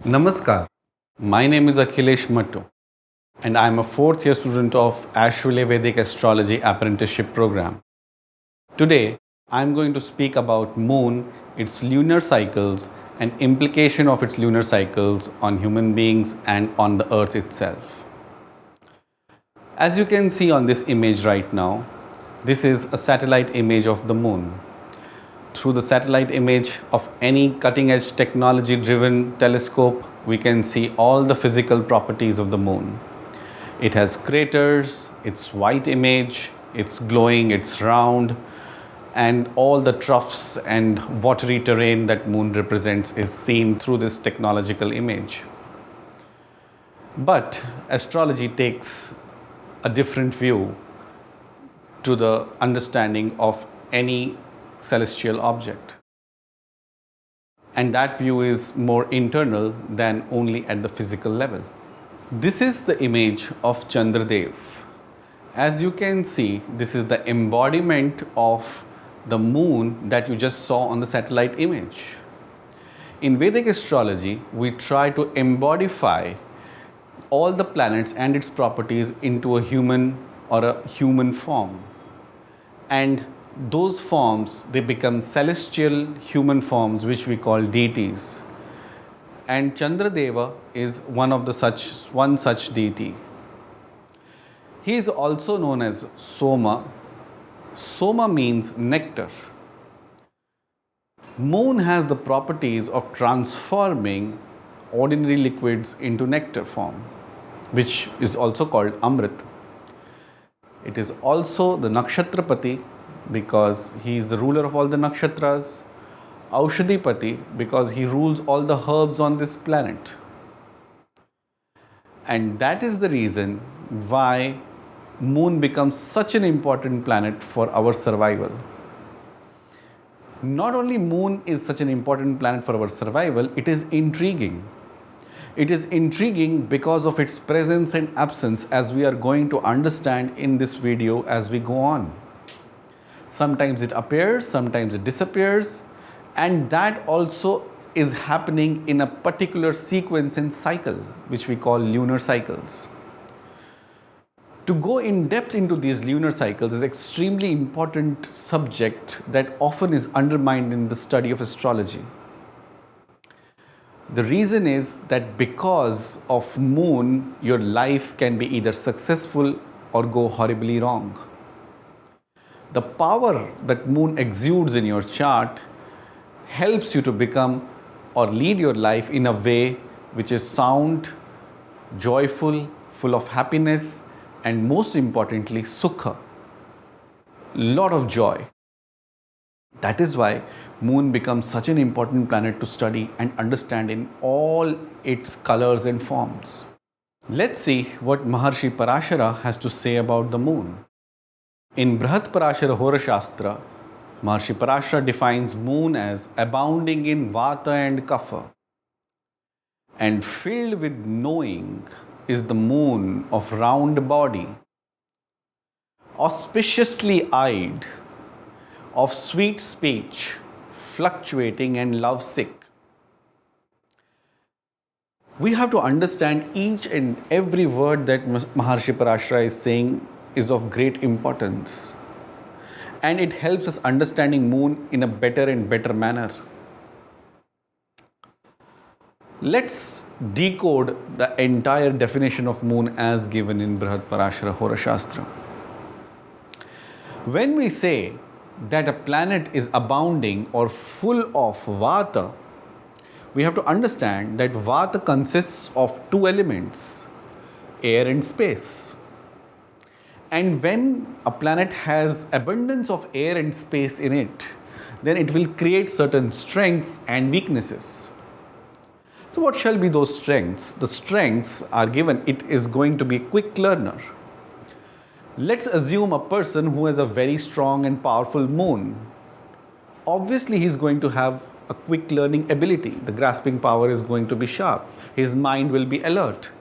Namaskar. My name is Akhilesh Mattu and I am a fourth year student of Asheville Vedic Astrology apprenticeship program. Today, I am going to speak about moon, its lunar cycles and implication of its lunar cycles on human beings and on the earth itself. As you can see on this image right now, this is a satellite image of the moon. Through the satellite image of any cutting edge technology driven telescope, we can see all the physical properties of the moon. It has craters, it's white image, it's glowing, it's round, and all the troughs and watery terrain that moon represents is seen through this technological image. But astrology takes a different view to the understanding of any celestial object. And that view is more internal than only at the physical level. This is the image of Chandradev. As you can see, this is the embodiment of the moon that you just saw on the satellite image. In Vedic astrology, we try to embodify all the planets and its properties into a human or a human form. And those forms, they become celestial human forms which we call deities. And Chandradeva is one such deity. He is also known as Soma. Soma means nectar. Moon has the properties of transforming ordinary liquids into nectar form, which is also called Amrit. It is also the Nakshatrapati because he is the ruler of all the nakshatras, Aushadhipati because he rules all the herbs on this planet. And that is the reason why moon becomes such an important planet for our survival. Not only moon is such an important planet for our survival, it is intriguing. It is intriguing because of its presence and absence, as we are going to understand in this video as we go on. Sometimes it appears, sometimes it disappears, and that also is happening in a particular sequence and cycle, which we call lunar cycles. To go in depth into these lunar cycles is extremely important subject that often is undermined in the study of astrology. The reason is that because of moon, your life can be either successful or go horribly wrong. The power that moon exudes in your chart helps you to become or lead your life in a way which is sound, joyful, full of happiness, and most importantly, sukha. Lot of joy. That is why moon becomes such an important planet to study and understand in all its colors and forms. Let's see what Maharshi Parashara has to say about the moon. In Brihat Parashara Hora Shastra, Maharshi Parashara defines moon as abounding in vata and kapha and filled with knowing is the moon of round body, auspiciously eyed, of sweet speech, fluctuating and lovesick. We have to understand each and every word that Maharshi Parashara is saying is of great importance. And it helps us understanding moon in a better and better manner. Let's decode the entire definition of moon as given in Brihat Parashara Hora Shastra. When we say that a planet is abounding or full of vata, we have to understand that vata consists of two elements, air and space. And when a planet has abundance of air and space in it, then it will create certain strengths and weaknesses. So what shall be those strengths? The strengths are given. It is going to be a quick learner. Let's assume a person who has a very strong and powerful moon. Obviously, he is going to have a quick learning ability. The grasping power is going to be sharp. His mind will be alert.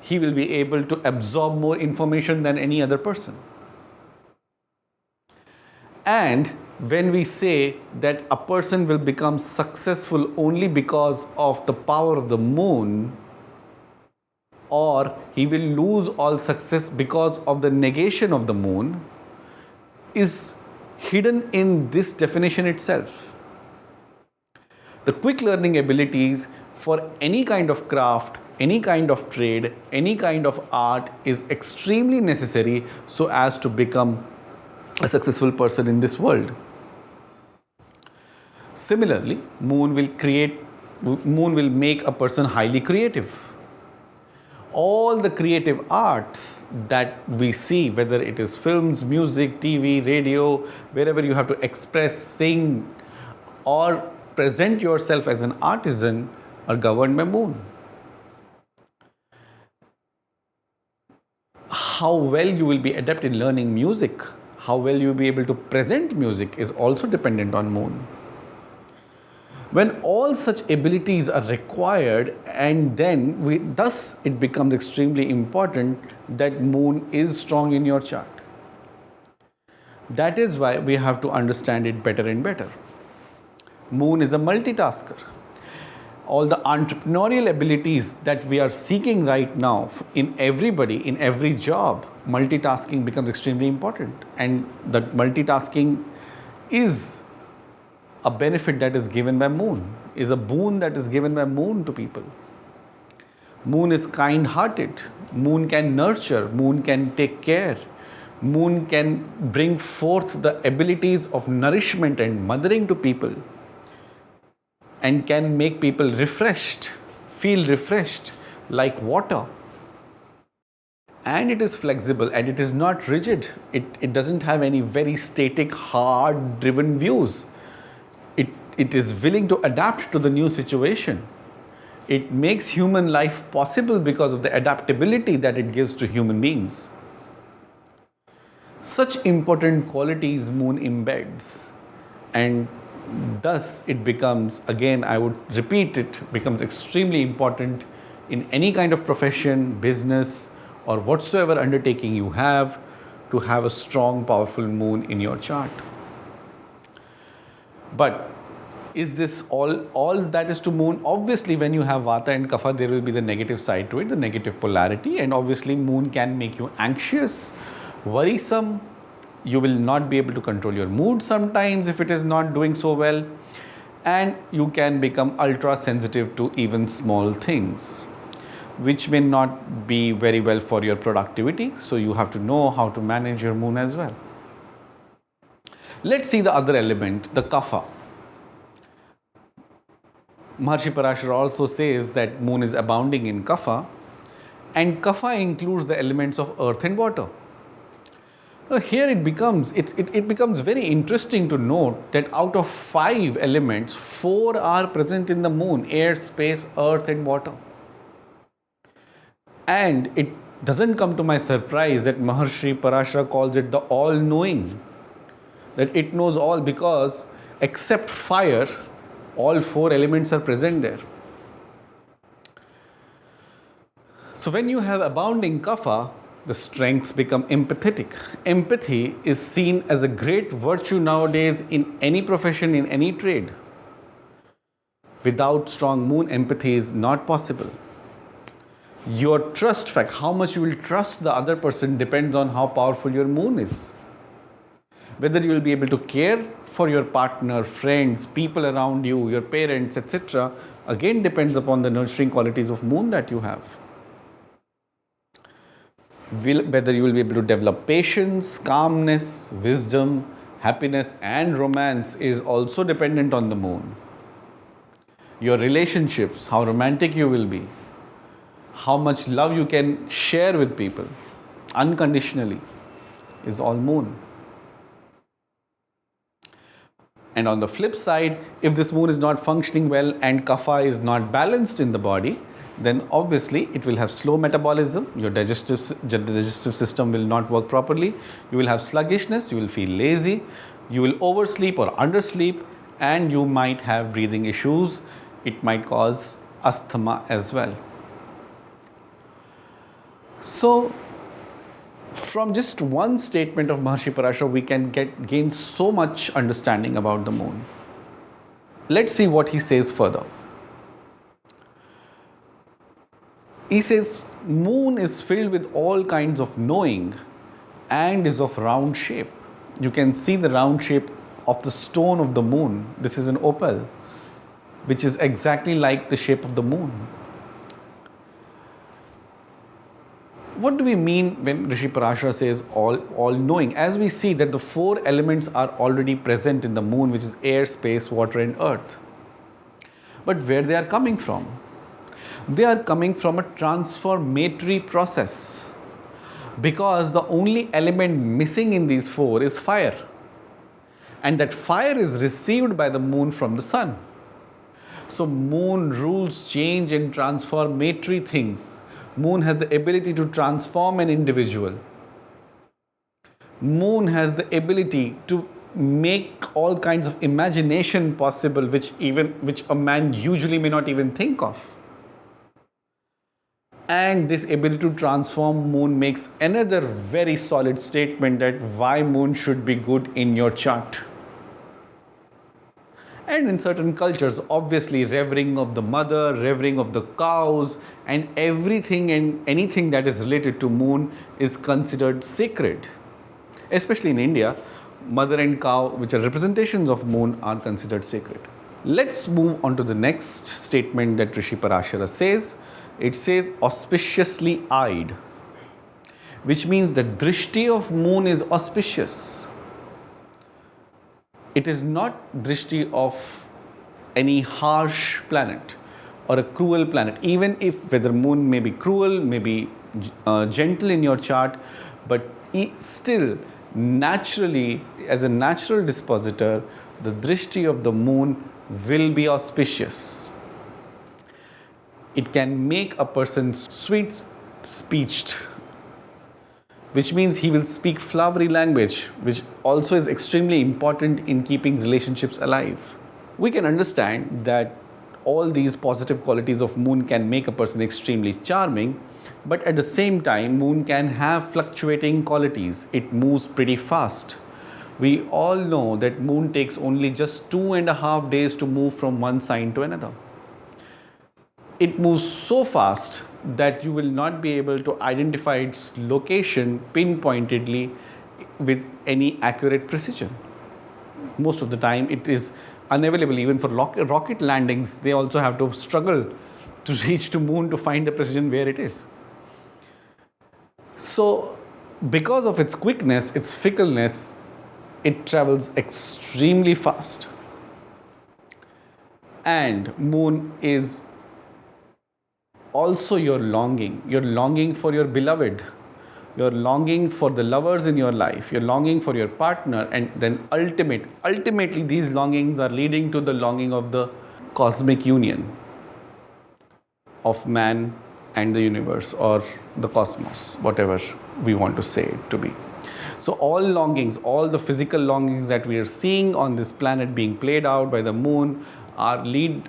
He will be able to absorb more information than any other person. And when we say that a person will become successful only because of the power of the moon, or he will lose all success because of the negation of the moon, is hidden in this definition itself. The quick learning abilities for any kind of craft, any kind of trade, any kind of art is extremely necessary so as to become a successful person in this world. Similarly, moon will make a person highly creative. All the creative arts that we see, whether it is films, music, TV, radio, wherever you have to express, sing, or present yourself as an artisan, are governed by moon. How well you will be adept in learning music, how well you will be able to present music is also dependent on moon. When all such abilities are required, and then thus it becomes extremely important that moon is strong in your chart. That is why we have to understand it better and better. Moon is a multitasker. All the entrepreneurial abilities that we are seeking right now in everybody, in every job, multitasking becomes extremely important. And that multitasking is a benefit that is given by moon, is a boon that is given by moon to people. Moon is kind-hearted. Moon can nurture. Moon can take care. Moon can bring forth the abilities of nourishment and mothering to people, and can make people refreshed, feel refreshed like water. And it is flexible and it is not rigid. It doesn't have any very static, hard driven views. It is willing to adapt to the new situation. It makes human life possible because of the adaptability that it gives to human beings. Such important qualities moon embeds, and thus it becomes, again I would repeat, it becomes extremely important in any kind of profession, business, or whatsoever undertaking you have, to have a strong, powerful moon in your chart. But is this all that is to moon? Obviously, when you have Vata and Kapha, there will be the negative side to it, the negative polarity, and obviously moon can make you anxious, worrisome. You will not be able to control your mood sometimes if it is not doing so well, and you can become ultra sensitive to even small things, which may not be very well for your productivity. So you have to know how to manage your moon as well. Let's see the other element, the Kapha. Maharshi Parashara also says that moon is abounding in Kapha, and Kapha includes the elements of earth and water. Now here it becomes very interesting to note that out of 5 elements, 4 are present in the moon: air, space, earth and water. And it doesn't come to my surprise that Maharshi Parashara calls it the all-knowing, that it knows all, because except fire, all 4 elements are present there. So when you have abounding Kapha, the strengths become empathetic. Empathy is seen as a great virtue nowadays in any profession, in any trade. Without strong moon, empathy is not possible. Your trust factor, how much you will trust the other person, depends on how powerful your moon is. Whether you will be able to care for your partner, friends, people around you, your parents, etc., again depends upon the nurturing qualities of moon that you have. Whether you will be able to develop patience, calmness, wisdom, happiness and romance is also dependent on the moon. Your relationships, how romantic you will be, how much love you can share with people unconditionally, is all moon. And on the flip side, if this moon is not functioning well and Kapha is not balanced in the body, then obviously it will have slow metabolism. Your digestive system will not work properly. You will have sluggishness, you will feel lazy, you will oversleep or undersleep, and you might have breathing issues. It might cause asthma as well. So From just one statement of Maharshi Parashara, we can gain so much understanding about the moon. Let's see what he says further. He says, moon is filled with all kinds of knowing and is of round shape. You can see the round shape of the stone of the moon. This is an opal, which is exactly like the shape of the moon. What do we mean when Rishi Parashara says all knowing? As we see that the four elements are already present in the moon, which is air, space, water and earth. But where they are coming from? They are coming from a transformatory process, because the only element missing in these four is fire, and that fire is received by the moon from the sun. So moon rules change and transformatory things. Moon has the ability to transform an individual. Moon has the ability to make all kinds of imagination possible, which a man usually may not even think of. And this ability to transform moon makes another very solid statement that why moon should be good in your chart. And in certain cultures, obviously revering of the mother, revering of the cows, and everything and anything that is related to moon is considered sacred. Especially in India, mother and cow, which are representations of moon, are considered sacred. Let's move on to the next statement that Rishi Parashara says. It says auspiciously eyed, which means the drishti of moon is auspicious. It is not drishti of any harsh planet or a cruel planet, even if whether moon may be cruel, may be gentle in your chart, but still naturally, as a natural dispositor, the drishti of the moon will be auspicious. It can make a person sweet-speeched, which means he will speak flowery language, which also is extremely important in keeping relationships alive. We can understand that all these positive qualities of moon can make a person extremely charming, but at the same time, moon can have fluctuating qualities. It moves pretty fast. We all know that moon takes only just 2.5 days to move from one sign to another. It moves so fast that you will not be able to identify its location pinpointedly with any accurate precision. Most of the time it is unavailable. Even for rocket landings, they also have to struggle to reach to moon to find the precision where it is. So because of its quickness, its fickleness, it travels extremely fast. And moon is also your longing for your beloved, you're longing for the lovers in your life, you're longing for your partner, and then ultimately these longings are leading to the longing of the cosmic union of man and the universe, or the cosmos, whatever we want to say it to be. So all longings, all the physical longings that we are seeing on this planet being played out by the moon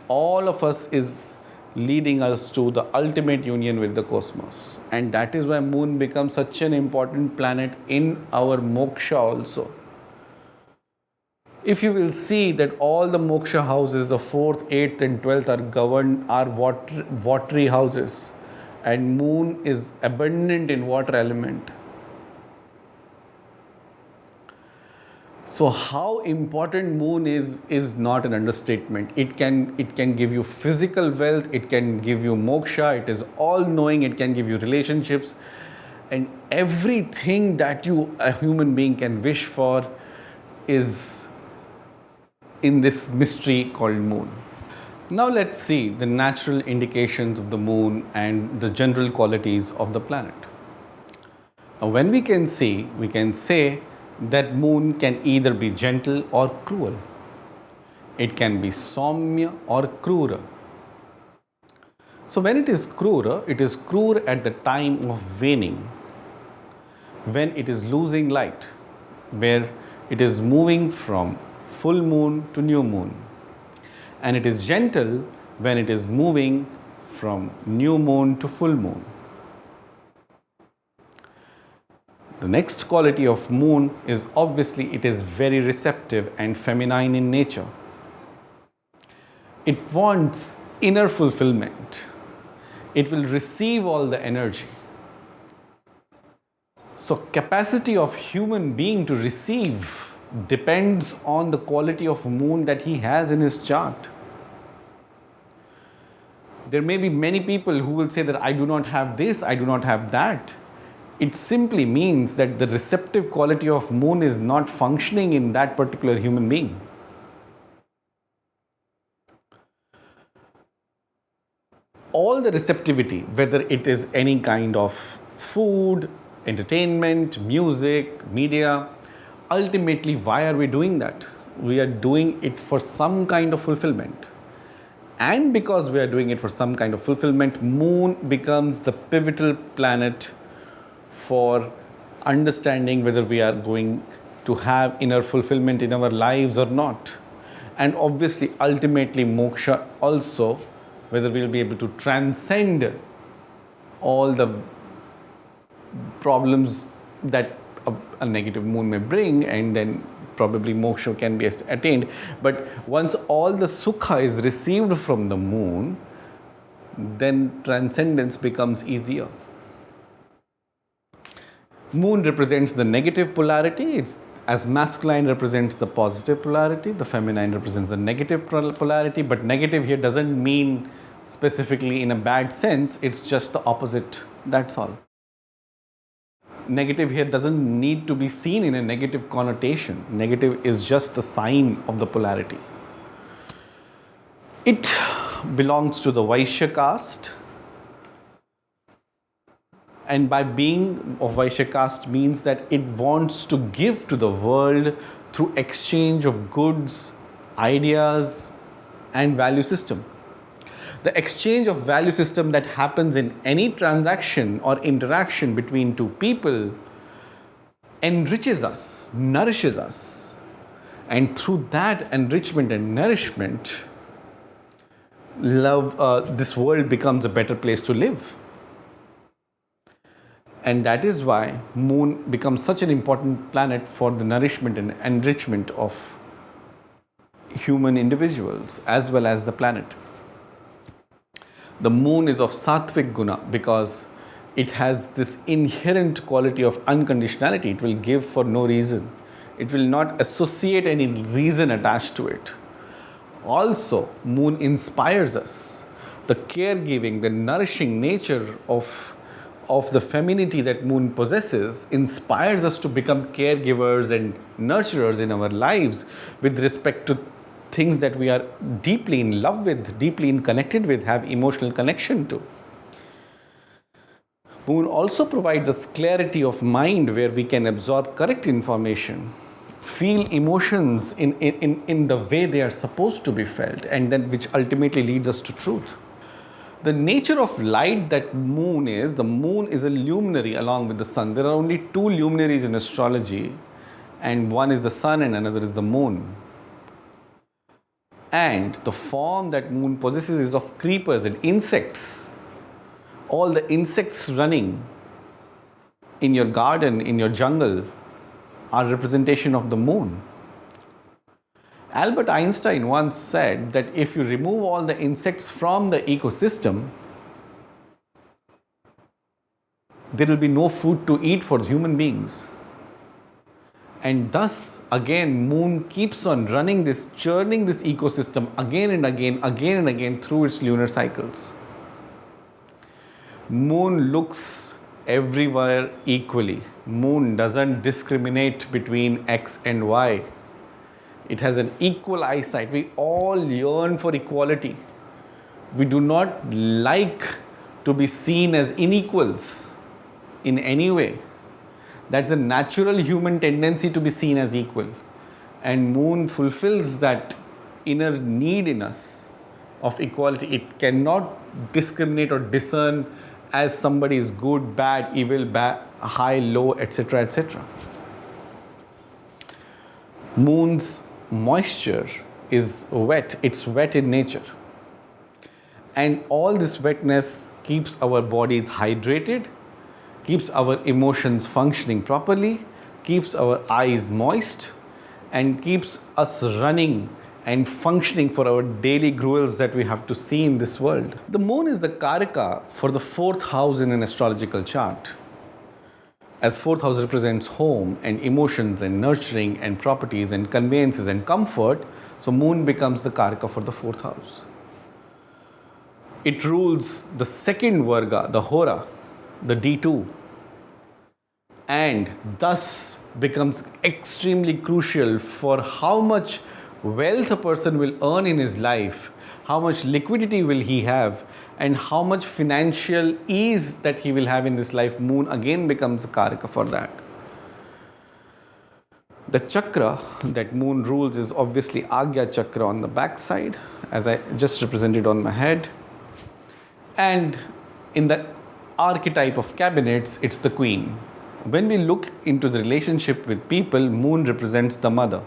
all of us is leading us to the ultimate union with the cosmos. And that is why moon becomes such an important planet in our moksha also. If you will see that all the moksha houses, the 4th, 8th and 12th are watery houses, and moon is abundant in water element. So how important moon is not an understatement. It can give you physical wealth, it can give you moksha, it is all knowing, it can give you relationships, and everything that a human being can wish for is in this mystery called moon. Now let's see the natural indications of the moon and the general qualities of the planet. Now when we can say that moon can either be gentle or cruel. It can be Saumya or Krura. So when it is Krura at the time of waning, when it is losing light, where it is moving from full moon to new moon. And it is gentle when it is moving from new moon to full moon. The next quality of moon is obviously it is very receptive and feminine in nature. It wants inner fulfillment. It will receive all the energy. So capacity of human being to receive depends on the quality of moon that he has in his chart. There may be many people who will say that I do not have this, I do not have that. It simply means that the receptive quality of moon is not functioning in that particular human being. All the receptivity, whether it is any kind of food, entertainment, music, media, ultimately, why are we doing that? We are doing it for some kind of fulfillment. And because we are doing it for some kind of fulfillment, moon becomes the pivotal planet for understanding whether we are going to have inner fulfillment in our lives or not. And obviously, ultimately, moksha also, whether we will be able to transcend all the problems that a negative moon may bring, and then probably moksha can be attained. But once all the sukha is received from the moon, then transcendence becomes easier. Moon represents the negative polarity. It's as masculine represents the positive polarity, the feminine represents the negative polarity. But negative here doesn't mean specifically in a bad sense, it's just the opposite, that's all. Negative here doesn't need to be seen in a negative connotation. Negative is just the sign of the polarity. It belongs to the Vaishya caste, and by being of Vaishya caste means that it wants to give to the world through exchange of goods, ideas, and value system. The exchange of value system that happens in any transaction or interaction between two people enriches us, nourishes us, and through that enrichment and nourishment, this world becomes a better place to live. And that is why moon becomes such an important planet for the nourishment and enrichment of human individuals as well as the planet. The moon is of sattvic guna because it has this inherent quality of unconditionality. It will give for no reason. It will not associate any reason attached to it. Also, moon inspires us. The caregiving, the nourishing nature of the femininity that moon possesses inspires us to become caregivers and nurturers in our lives with respect to things that we are deeply in love with, deeply connected with, have emotional connection to. Moon also provides us clarity of mind where we can absorb correct information, feel emotions in the way they are supposed to be felt, and then which ultimately leads us to truth. The nature of light that moon is, the moon is a luminary along with the sun. There are only two luminaries in astrology, and one is the sun and another is the moon. And the form that moon possesses is of creepers and insects. All the insects running in your garden, in your jungle, are representation of the moon. Albert Einstein once said that if you remove all the insects from the ecosystem, there will be no food to eat for human beings. And thus, again, moon keeps on running this, churning this ecosystem again and again through its lunar cycles. Moon looks everywhere equally. Moon doesn't discriminate between X and Y. It has an equal eyesight. We all yearn for equality. We do not like to be seen as unequals in any way. That's a natural human tendency to be seen as equal. And moon fulfills that inner need in us of equality. It cannot discriminate or discern as somebody is good, bad, evil, high, low, etc., etc. Moon's moisture is wet. It's wet in nature. And all this wetness keeps our bodies hydrated keeps our emotions functioning properly, keeps our eyes moist, and keeps us running and functioning for our daily gruels that we have to see in this world. The moon is the karaka for the fourth house in an astrological chart. As fourth house represents home and emotions and nurturing and properties and conveyances and comfort, so moon becomes the karaka for the fourth house. It rules the second varga, the hora, the D2, and thus becomes extremely crucial for how much wealth a person will earn in his life, how much liquidity will he have, and how much financial ease that he will have in this life. Moon again becomes a karaka for that. The chakra that moon rules is obviously Agya chakra on the back side, as I just represented on my head. And in the archetype of cabinets, it's the queen. When we look into the relationship with people, moon represents the mother.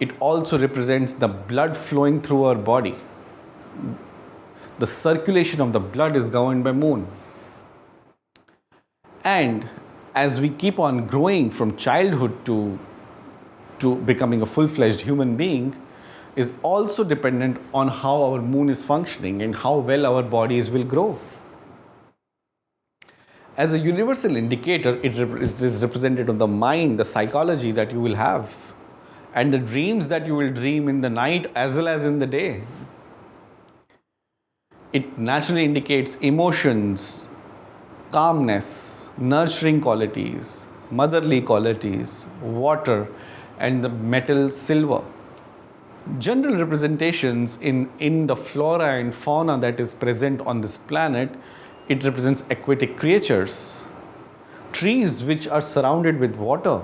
It also represents the blood flowing through our body. The circulation of the blood is governed by moon. And as we keep on growing from childhood to becoming a full-fledged human being, is also dependent on how our moon is functioning and how well our bodies will grow. As a universal indicator, it is represented on the mind, the psychology that you will have, and the dreams that you will dream in the night as well as in the day. It naturally indicates emotions, calmness, nurturing qualities, motherly qualities, water, and the metal silver. General representations in the flora and fauna that is present on this planet, it represents aquatic creatures, trees which are surrounded with water,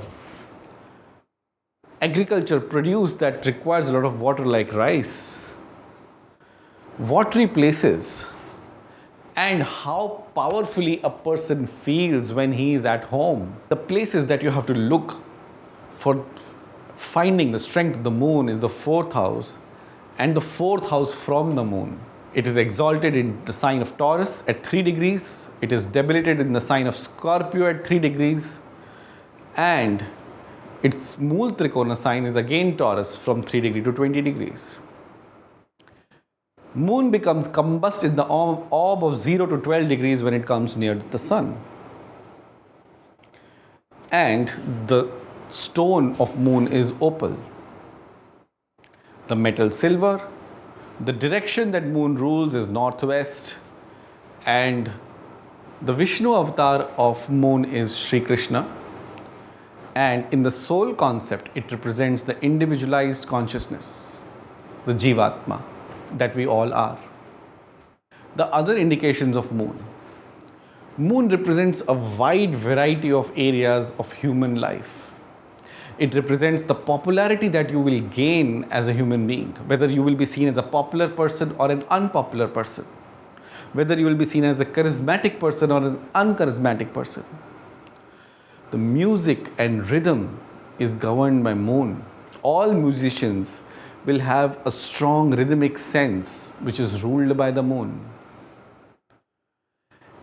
agriculture produce that requires a lot of water like rice, watery places, and how powerfully a person feels when he is at home. The places that you have to look for finding the strength of the moon is the fourth house and the fourth house from the moon. It is exalted in the sign of Taurus at 3 degrees. It is debilitated in the sign of Scorpio at 3 degrees. And its Mool Trikona sign is again Taurus from 3 degrees to 20 degrees. Moon becomes combust in the orb of 0 to 12 degrees when it comes near the sun. And the stone of moon is opal. The metal silver. The direction that moon rules is northwest, and the Vishnu avatar of moon is Sri Krishna. And in the soul concept, it represents the individualized consciousness, the Jivatma that we all are. The other indications of moon. Moon represents a wide variety of areas of human life. It represents the popularity that you will gain as a human being, whether you will be seen as a popular person or an unpopular person, whether you will be seen as a charismatic person or an uncharismatic person. The music and rhythm is governed by moon. All musicians will have a strong rhythmic sense which is ruled by the moon.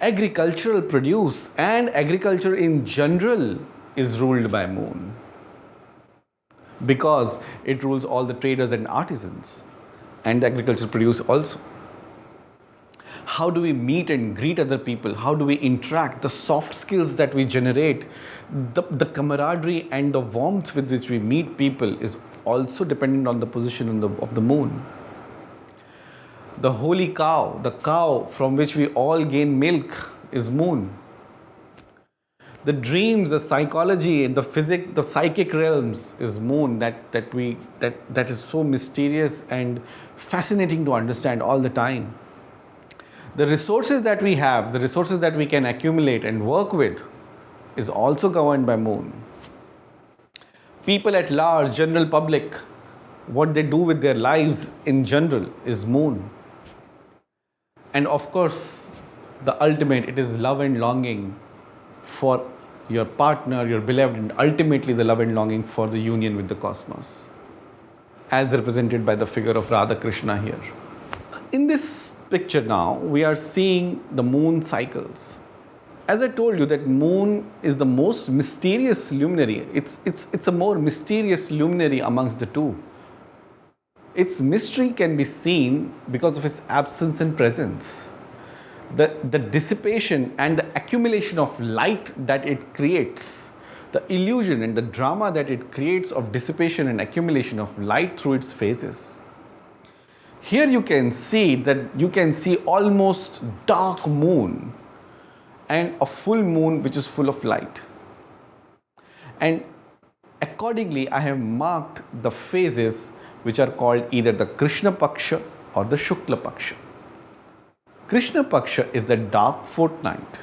Agricultural produce and agriculture in general is ruled by moon, because it rules all the traders and artisans and the agricultural produce also. How do we meet and greet other people? How do we interact? The soft skills that we generate, the camaraderie and the warmth with which we meet people is also dependent on the position of the moon. The holy cow, the cow from which we all gain milk, is moon. The dreams, the psychology, the physic, the psychic realms is moon that is so mysterious and fascinating to understand all the time. The resources that we have, the resources that we can accumulate and work with is also governed by moon. People at large, general public, what they do with their lives in general is moon. And of course, the ultimate, it is love and longing for your partner, your beloved, and ultimately the love and longing for the union with the cosmos, as represented by the figure of Radha Krishna here. In this picture now, we are seeing the moon cycles. As I told you, that moon is the most mysterious luminary. It's a more mysterious luminary amongst the two. Its mystery can be seen because of its absence and presence. The dissipation and the accumulation of light that it creates, the illusion and the drama that it creates of dissipation and accumulation of light through its phases. Here you can see almost dark moon and a full moon which is full of light. And accordingly, I have marked the phases which are called either the Krishna Paksha or the Shukla Paksha. Krishna Paksha is the dark fortnight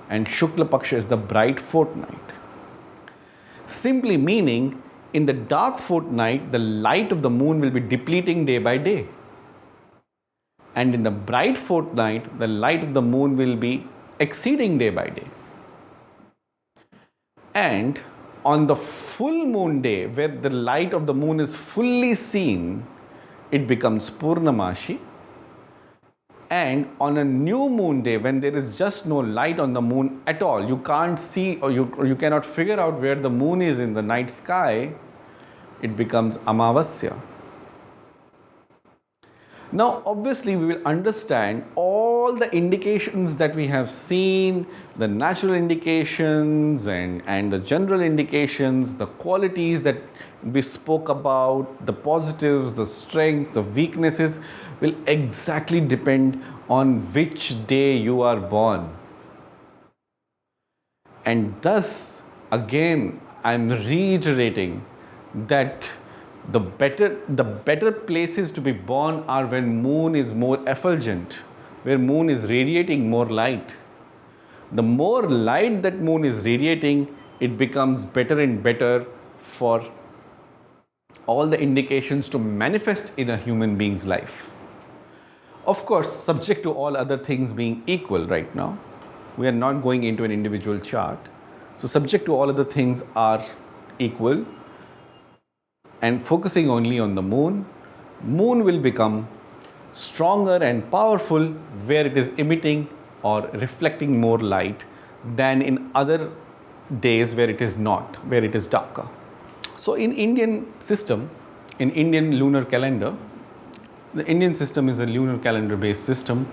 and Shukla Paksha is the bright fortnight. Simply meaning, in the dark fortnight, the light of the moon will be depleting day by day. And in the bright fortnight, the light of the moon will be exceeding day by day. And on the full moon day, where the light of the moon is fully seen, it becomes Purnamashi. And on a new moon day, when there is just no light on the moon at all, you can't see or you cannot figure out where the moon is in the night sky, it becomes Amavasya. Now, obviously, we will understand all the indications that we have seen, the natural indications and the general indications, the qualities that we spoke about, the positives, the strengths, the weaknesses, will exactly depend on which day you are born. And thus, again, I am reiterating that the better places to be born are when moon is more effulgent, where moon is radiating more light. The more light that moon is radiating, it becomes better and better for all the indications to manifest in a human being's life. Of course, subject to all other things being equal right now. We are not going into an individual chart. So subject to all other things are equal, and focusing only on the moon, moon will become stronger and powerful where it is emitting or reflecting more light than in other days where it is not, where it is darker. So in Indian system, in Indian lunar calendar, the Indian system is a lunar calendar based system.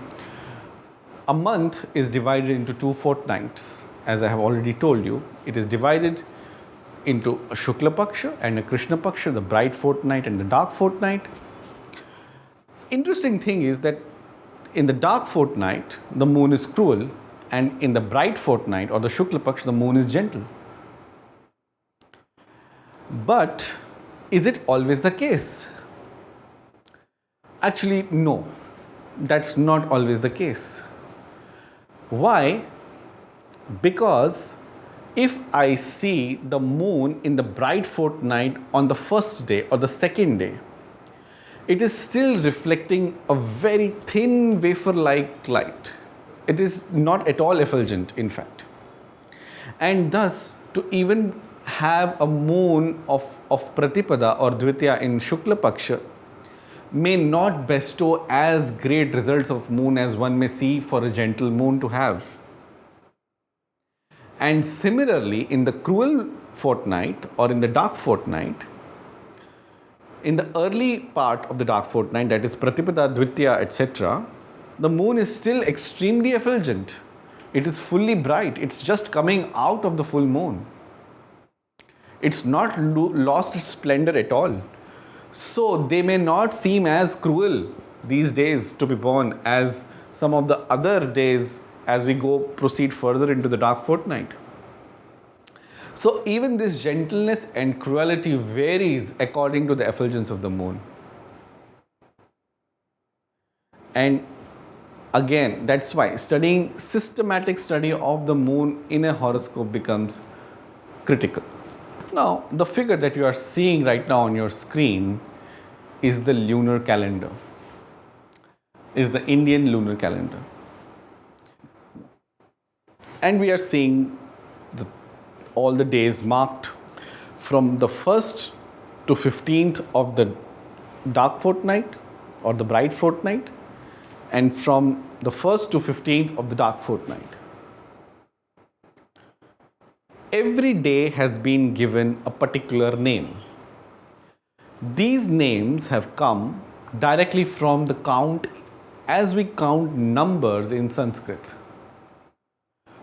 A month is divided into 2 fortnights. As I have already told you, it is divided into a Shukla Paksha and a Krishna Paksha, the bright fortnight and the dark fortnight. Interesting thing is that in the dark fortnight, the moon is cruel, and in the bright fortnight or the Shukla Paksha, the moon is gentle. But is it always the case? Actually, no, that's not always the case. Why? Because if I see the moon in the bright fortnight on the first day or the second day, it is still reflecting a very thin wafer-like light. It is not at all effulgent, in fact. And thus, to even have a moon of Pratipada or Dvitiya in Shukla Paksha may not bestow as great results of moon as one may see for a gentle moon to have. And similarly, in the cruel fortnight or in the dark fortnight, in the early part of the dark fortnight, that is Pratipada, Dvitiya, etc., the moon is still extremely effulgent. It is fully bright. It's just coming out of the full moon. It's not lost its splendor at all. So they may not seem as cruel these days to be born as some of the other days as we proceed further into the dark fortnight. So even this gentleness and cruelty varies according to the effulgence of the moon. And again, that's why systematic study of the moon in a horoscope becomes critical. Now, the figure that you are seeing right now on your screen is the lunar calendar, is the Indian lunar calendar. And we are seeing all the days marked from the 1st to 15th of the dark fortnight or the bright fortnight, and from the 1st to 15th of the dark fortnight. every day has been given a particular name. These names have come directly from the count as we count numbers in Sanskrit.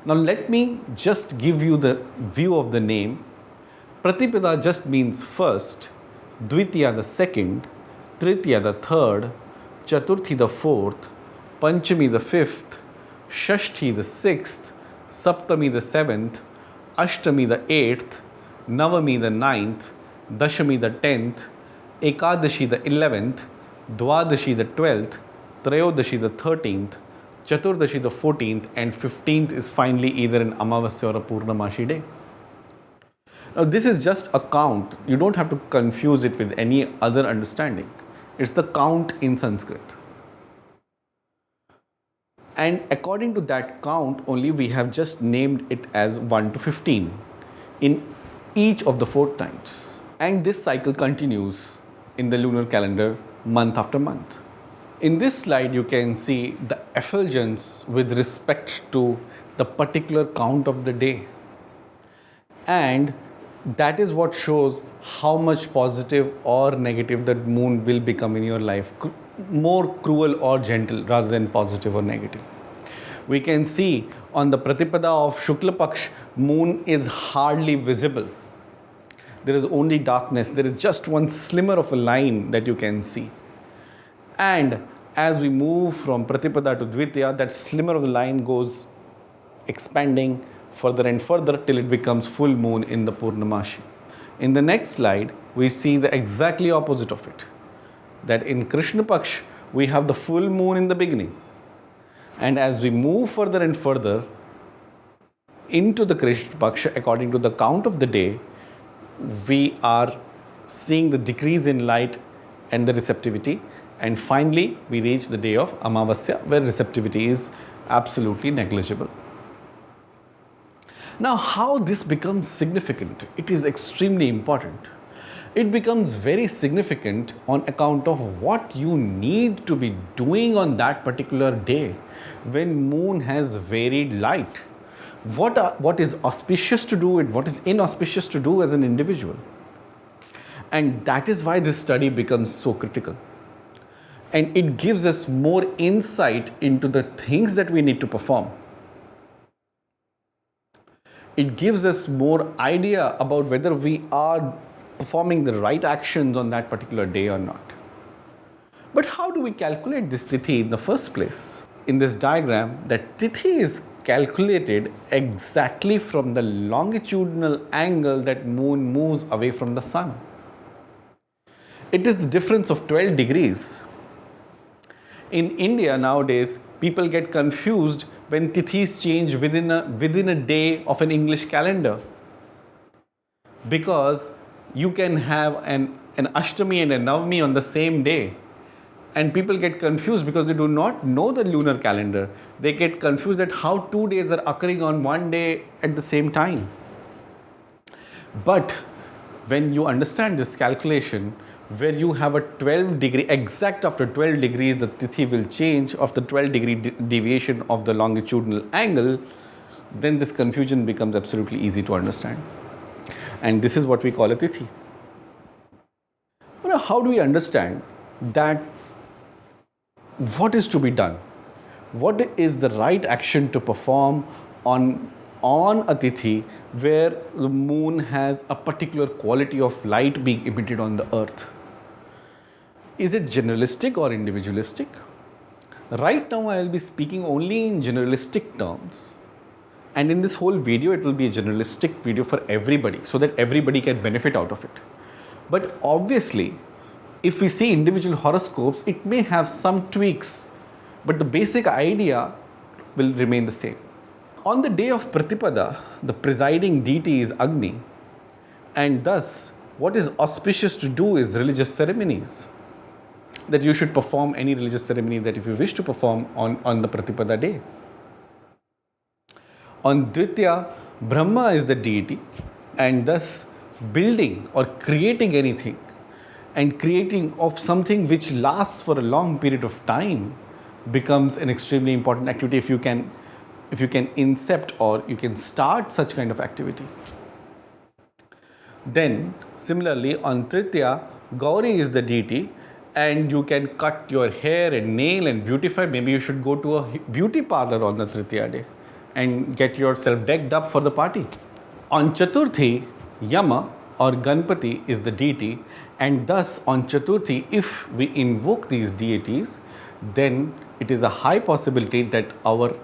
Now let me just give you the view of the name. Pratipada just means first, Dvitiya the second, Tritiya the third, Chaturthi the fourth, Panchami the fifth, Shashti the sixth, Saptami the seventh, Ashtami the eighth, Navami the ninth, Dashami the 10th, Ekadashi the 11th, Dwadashi the 12th, Trayodashi the 13th, Chaturdashi the 14th, and 15th is finally either an Amavasya or a Purnamashi day. Now this is just a count. You don't have to confuse it with any other understanding. It's the count in Sanskrit. And according to that count only, we have just named it as 1 to 15 in each of the 4 times. And this cycle continues in the lunar calendar month after month. In this slide, you can see the effulgence with respect to the particular count of the day. And that is what shows how much positive or negative the moon will become in your life. More cruel or gentle rather than positive or negative. We can see on the Pratipada of Shukla Paksh, moon is hardly visible. There is only darkness. There is just one slimmer of a line that you can see. And as we move from Pratipada to Dvitiya, that slimmer of the line goes expanding further and further till it becomes full moon in the Purnamashi. In the next slide, we see the exactly opposite of it. That in Krishna Paksh, we have the full moon in the beginning. And as we move further and further into the Krishna Paksha, according to the count of the day, we are seeing the decrease in light and the receptivity. And finally, we reach the day of Amavasya, where receptivity is absolutely negligible. Now, how this becomes significant? It is extremely important. It becomes very significant on account of what you need to be doing on that particular day when moon has varied light. What is auspicious to do and what is inauspicious to do as an individual. And that is why this study becomes so critical. And it gives us more insight into the things that we need to perform. It gives us more idea about whether we are performing the right actions on that particular day or not. But how do we calculate this tithi in the first place? In this diagram, that tithi is calculated exactly from the longitudinal angle that moon moves away from the sun. It is the difference of 12 degrees. In India nowadays, people get confused when tithis change within a day of an English calendar. Because you can have an Ashtami and a Navami on the same day. And people get confused because they do not know the lunar calendar. They get confused at how 2 days are occurring on one day at the same time. But when you understand this calculation, where you have a 12 degree, exact after 12 degrees, the tithi will change of the 12 degree deviation of the longitudinal angle, then this confusion becomes absolutely easy to understand. And this is what we call a tithi. Now, how do we understand that what is to be done? What is the right action to perform on a tithi where the moon has a particular quality of light being emitted on the earth? Is it generalistic or individualistic? Right now I will be speaking only in generalistic terms. And in this whole video, it will be a generalistic video for everybody so that everybody can benefit out of it. But obviously, if we see individual horoscopes, it may have some tweaks, but the basic idea will remain the same. On the day of Pratipada, the presiding deity is Agni, and thus what is auspicious to do is religious ceremonies. That you should perform any religious ceremony that if you wish to perform on the Pratipada day. On Dvitiya, Brahma is the deity, and thus building or creating anything and creating of something which lasts for a long period of time becomes an extremely important activity if if you can incept or you can start such kind of activity. Then similarly on Tritiya, Gauri is the deity, and you can cut your hair and nail and beautify. Maybe you should go to a beauty parlor on the Tritiya day and get yourself decked up for the party. On Chaturthi, Yama or Ganpati is the deity, and thus on Chaturthi, if we invoke these deities, then it is a high possibility that our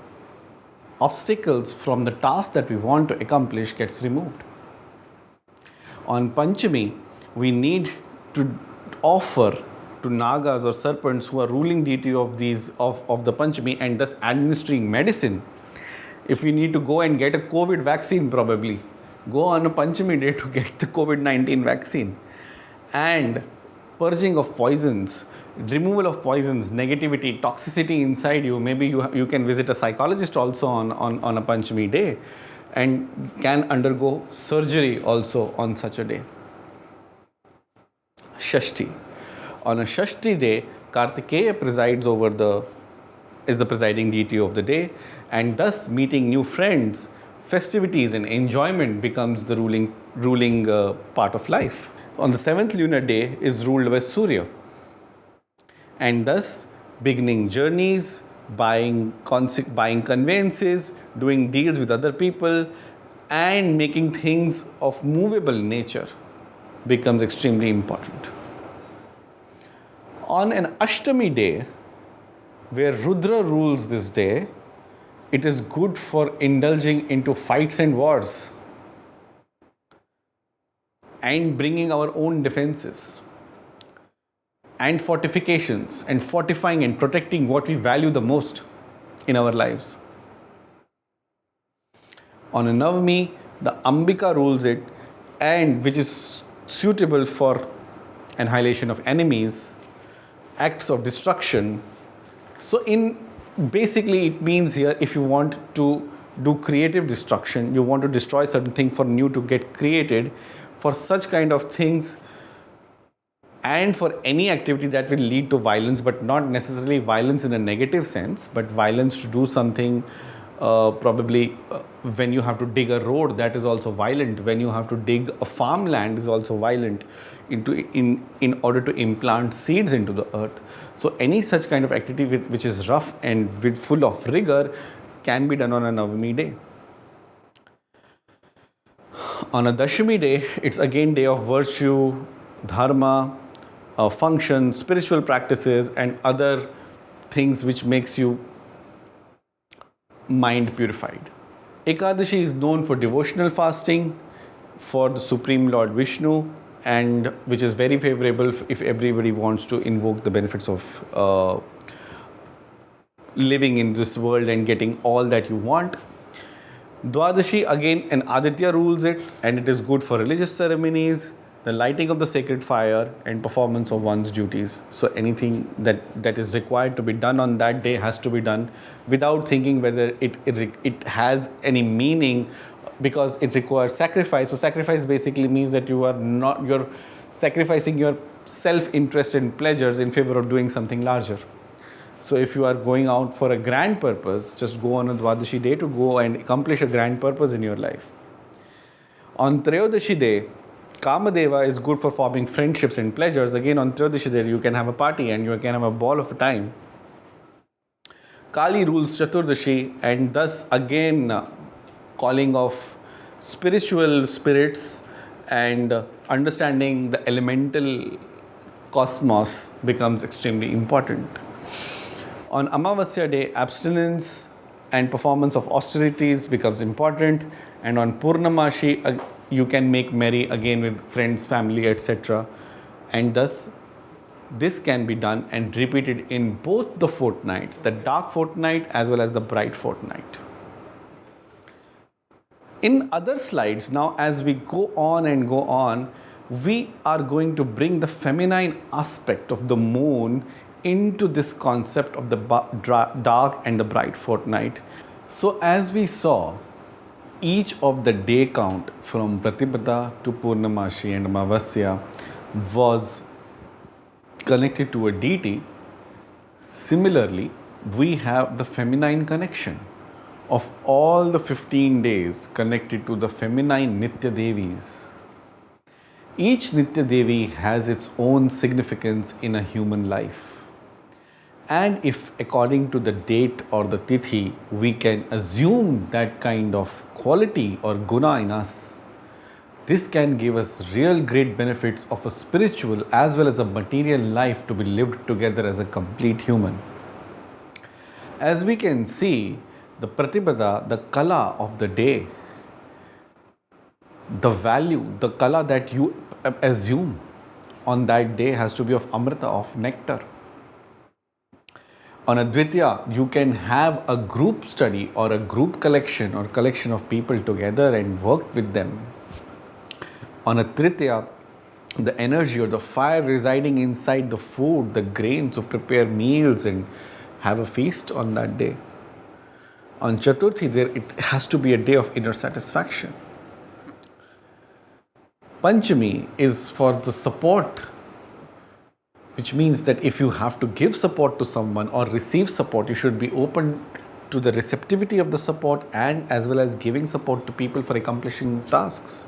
obstacles from the task that we want to accomplish gets removed. On Panchami, we need to offer to Nagas or serpents who are ruling deity of these of the Panchami and thus administering medicine. If we need to go and get a COVID vaccine, probably go on a Panchami day to get the COVID-19 vaccine. And purging of poisons, removal of poisons, negativity, toxicity inside you. Maybe you can visit a psychologist also on a Panchami day and can undergo surgery also on such a day. Shashti. On a Shashti day, Kartikeya is the presiding deity of the day, and thus meeting new friends, festivities and enjoyment becomes the ruling part of life. On the 7th lunar day is ruled by Surya, and thus beginning journeys, buying conveyances, doing deals with other people, and making things of movable nature becomes extremely important. On an Ashtami day, where Rudra rules this day, it is good for indulging into fights and wars and bringing our own defenses and fortifications and fortifying and protecting what we value the most in our lives. On a Navami, the Ambika rules it, and which is suitable for annihilation of enemies, acts of destruction. So basically it means here, if you want to do creative destruction, you want to destroy certain thing for new to get created, for such kind of things, and for any activity that will lead to violence, but not necessarily violence in a negative sense, but violence to do something, probably when you have to dig a road, that is also violent. When you have to dig a farmland is also violent in order to implant seeds into the earth. So any such kind of activity which is rough and full of rigor can be done on a Navami day. On a Dashami day, it's again day of virtue, dharma, functions, spiritual practices, and other things which makes you mind purified. Ekadashi is known for devotional fasting for the Supreme Lord Vishnu, and which is very favorable if everybody wants to invoke the benefits of living in this world and getting all that you want. Dwadashi, again, an Aditya rules it, and it is good for religious ceremonies, the lighting of the sacred fire, and performance of one's duties. So anything that is required to be done on that day has to be done without thinking whether it has any meaning, because it requires sacrifice. So sacrifice basically means that you're sacrificing your self-interest and pleasures in favor of doing something larger. So if you are going out for a grand purpose, just go on a Dwadashi day to go and accomplish a grand purpose in your life. On Trayodashi day, Kamadeva is good for forming friendships and pleasures. Again, on Trayodashi day, you can have a party and you can have a ball of a time. Kali rules Chaturdashi, and thus again calling of spiritual spirits and understanding the elemental cosmos becomes extremely important. On Amavasya day, abstinence and performance of austerities becomes important, and on Purnamashi, you can make merry again with friends, family, etc. And thus, this can be done and repeated in both the fortnights, the dark fortnight as well as the bright fortnight. In other slides, now as we go on, we are going to bring the feminine aspect of the moon into this concept of the dark and the bright fortnight. So as we saw, each of the day count from Pratipada to Purnamashi and Amavasya was connected to a deity. Similarly, we have the feminine connection of all the 15 days connected to the feminine Nitya Devis, each Nitya Devi has its own significance in a human life. And if according to the date or the tithi, we can assume that kind of quality or guna in us, this can give us real great benefits of a spiritual as well as a material life to be lived together as a complete human. As we can see, the Pratipada, the kala of the day, the value, the kala that you assume on that day has to be of Amrita, of nectar. On a Dvitiya, you can have a group study or a group collection or collection of people together and work with them. On a Tritiya, the energy or the fire residing inside the food, the grains to prepare meals and have a feast on that day. On Chaturthi, it has to be a day of inner satisfaction. Panchami is for the support, which means that if you have to give support to someone or receive support, you should be open to the receptivity of the support and as well as giving support to people for accomplishing tasks.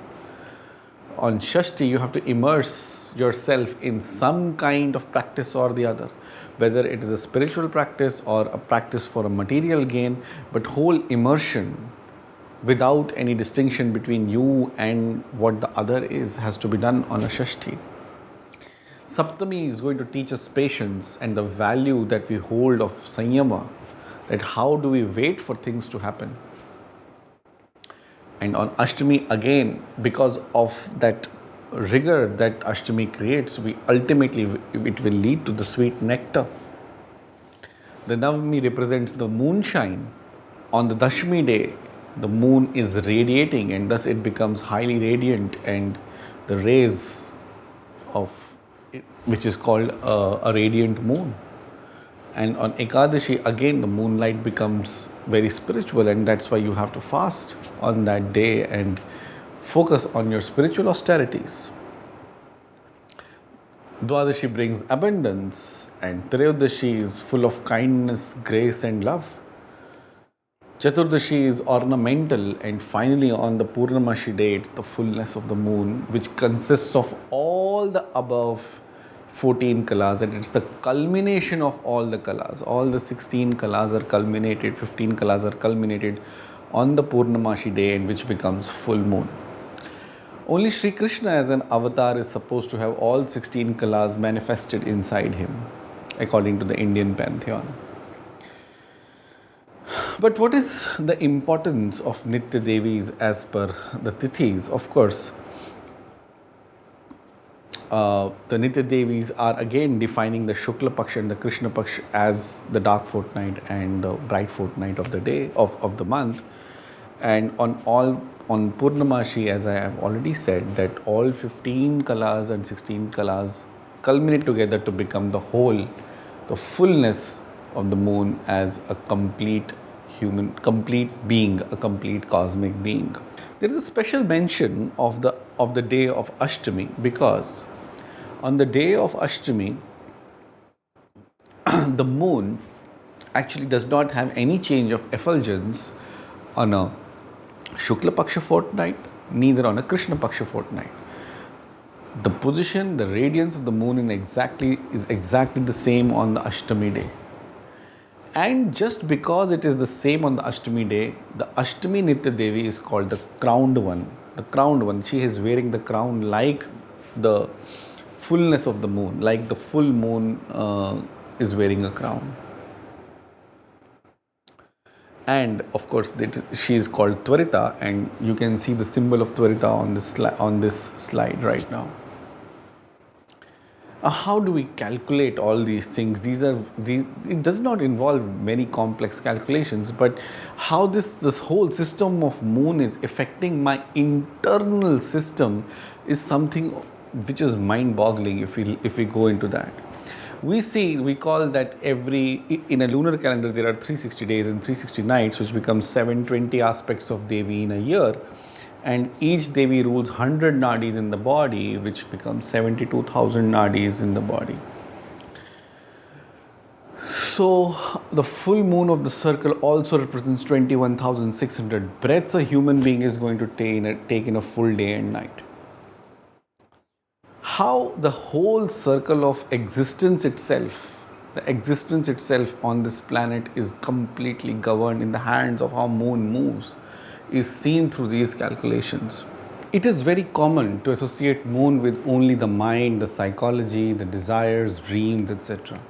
On Shashti, you have to immerse yourself in some kind of practice or the other, whether it is a spiritual practice or a practice for a material gain, but whole immersion without any distinction between you and what the other is has to be done on a Shashti. Saptami is going to teach us patience and the value that we hold of Sanyama, that how do we wait for things to happen. And on Ashtami, again, because of that rigor that Ashtami creates, it will lead to the sweet nectar. The Navami represents the moonshine. On the Dashmi day, the moon is radiating and thus it becomes highly radiant, and the rays of it, which is called a radiant moon. And on Ekadashi, again, the moonlight becomes very spiritual, and that's why you have to fast on that day and focus on your spiritual austerities. Dwadashi brings abundance, and Trayodashi is full of kindness, grace and love. Chaturdashi is ornamental, and finally on the Purnamashi day, it's the fullness of the moon, which consists of all the above 14 kalas, and it's the culmination of all the kalas. All the 16 kalas are culminated, 15 kalas are culminated on the Purnamashi day, and which becomes full moon. Only Sri Krishna as an avatar is supposed to have all 16 kalas manifested inside him, according to the Indian pantheon. But what is the importance of Nitya Devis as per the Tithis? Of course, the Nitya Devis are again defining the Shukla Paksha and the Krishna Paksha as the dark fortnight and the bright fortnight of the day, of the month. And on Purnamashi, as I have already said, that all 15 kalas and 16 kalas culminate together to become the whole, the fullness of the moon as a complete human, complete being, a complete cosmic being. There is a special mention of the day of Ashtami, because on the day of Ashtami, the moon actually does not have any change of effulgence on a Shukla Paksha fortnight, neither on a Krishna Paksha fortnight. The position, the radiance of the moon is exactly the same on the Ashtami day. And just because it is the same on the Ashtami day, the Ashtami Nitya Devi is called the crowned one. The crowned one, she is wearing the crown like the fullness of the moon, like the full moon is wearing a crown. And of course, she is called Tvarita, and you can see the symbol of Tvarita on this slide right now. How do we calculate all these things? It does not involve many complex calculations, but how this whole system of moon is affecting my internal system is something which is mind-boggling if we go into that. We call that in a lunar calendar there are 360 days and 360 nights, which becomes 720 aspects of Devi in a year. And each Devi rules 100 nadis in the body, which becomes 72,000 nadis in the body. So the full moon of the circle also represents 21,600 breaths a human being is going to take in a full day and night. How the whole circle of existence itself, the existence itself on this planet is completely governed in the hands of how moon moves, is seen through these calculations. It is very common to associate moon with only the mind, the psychology, the desires, dreams, etc.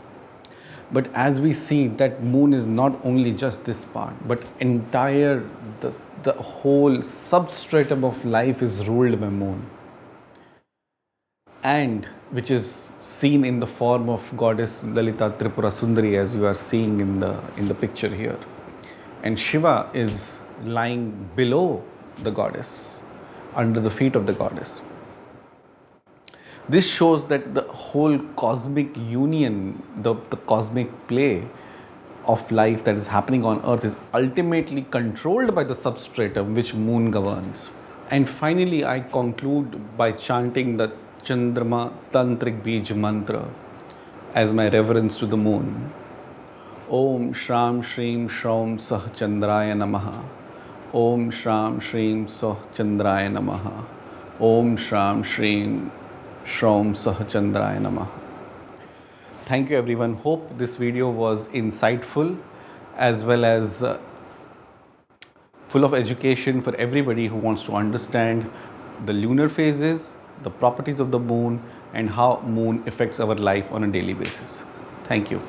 But as we see that moon is not only just this part, but the whole substratum of life is ruled by moon, and which is seen in the form of goddess Lalita Tripura Sundari, as you are seeing in the picture here. And Shiva is lying below the goddess, under the feet of the goddess. This shows that the whole cosmic union, the cosmic play of life that is happening on earth is ultimately controlled by the substratum which moon governs. And finally, I conclude by chanting the Chandrama Tantric Bij mantra as my reverence to the moon. Om Shram Shrim Shraum Sah Chandraya Namaha. Om Shram Shrim Sah Chandraya Namaha. Om Shram Shrim Shraum Sah Chandraya Namaha. Thank you everyone. Hope this video was insightful as well as full of education for everybody who wants to understand the lunar phases, the properties of the moon, and how moon affects our life on a daily basis. Thank you.